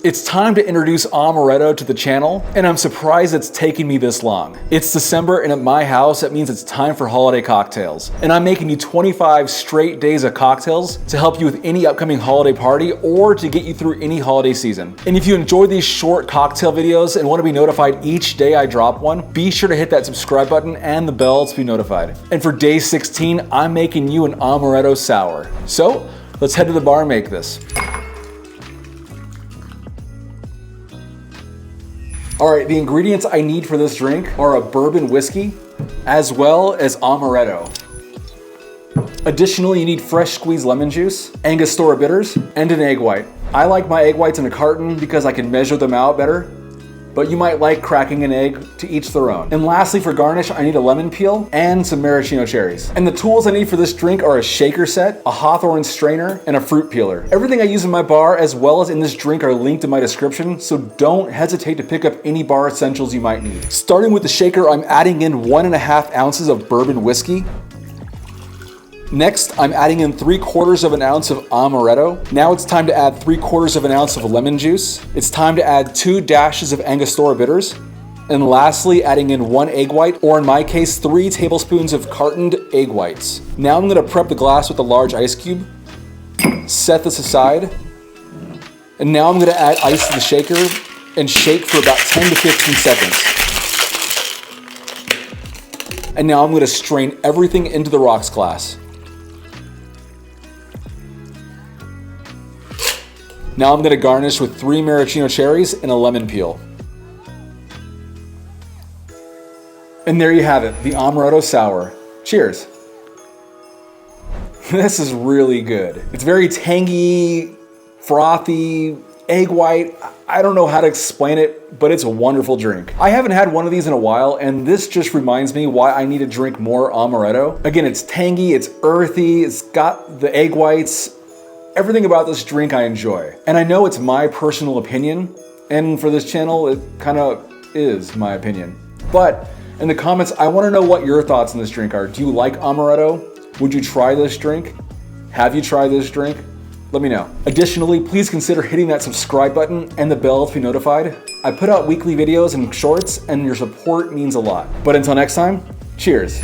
It's time to introduce Amaretto to the channel, and I'm surprised it's taken me this long. It's December, and at my house, that means it's time for holiday cocktails. And I'm making you 25 straight days of cocktails to help you with any upcoming holiday party or to get you through any holiday season. And if you enjoy these short cocktail videos and want to be notified each day I drop one, be sure to hit that subscribe button and the bell to be notified. And for day 16, I'm making you an Amaretto Sour. So, let's head to the bar and make this. All right, the ingredients I need for this drink are a bourbon whiskey, as well as Amaretto. Additionally, you need fresh squeezed lemon juice, Angostura bitters, and an egg white. I like my egg whites in a carton because I can measure them out better, but you might like cracking an egg, to each their own. And lastly, for garnish, I need a lemon peel and some maraschino cherries. And the tools I need for this drink are a shaker set, a hawthorn strainer, and a fruit peeler. Everything I use in my bar as well as in this drink are linked in my description, so don't hesitate to pick up any bar essentials you might need. Starting with the shaker, I'm adding in 1.5 ounces of bourbon whiskey. Next, I'm adding in 3/4 of an ounce of Amaretto. Now it's time to add 3/4 of an ounce of lemon juice. It's time to add 2 dashes of Angostura bitters. And lastly, adding in 1 egg white, or in my case, 3 tablespoons of cartoned egg whites. Now I'm gonna prep the glass with a large ice cube, set this aside, and now I'm gonna add ice to the shaker and shake for about 10 to 15 seconds. And now I'm gonna strain everything into the rocks glass. Now I'm gonna garnish with 3 maraschino cherries and a lemon peel. And there you have it, the Amaretto Sour. Cheers. This is really good. It's very tangy, frothy, egg white. I don't know how to explain it, but it's a wonderful drink. I haven't had one of these in a while, and this just reminds me why I need to drink more Amaretto. Again, it's tangy, it's earthy, it's got the egg whites. Everything about this drink I enjoy. And I know it's my personal opinion, and for this channel, it kind of is my opinion. But in the comments, I want to know what your thoughts on this drink are. Do you like Amaretto? Would you try this drink? Have you tried this drink? Let me know. Additionally, please consider hitting that subscribe button and the bell to be notified. I put out weekly videos and shorts, and your support means a lot. But until next time, cheers.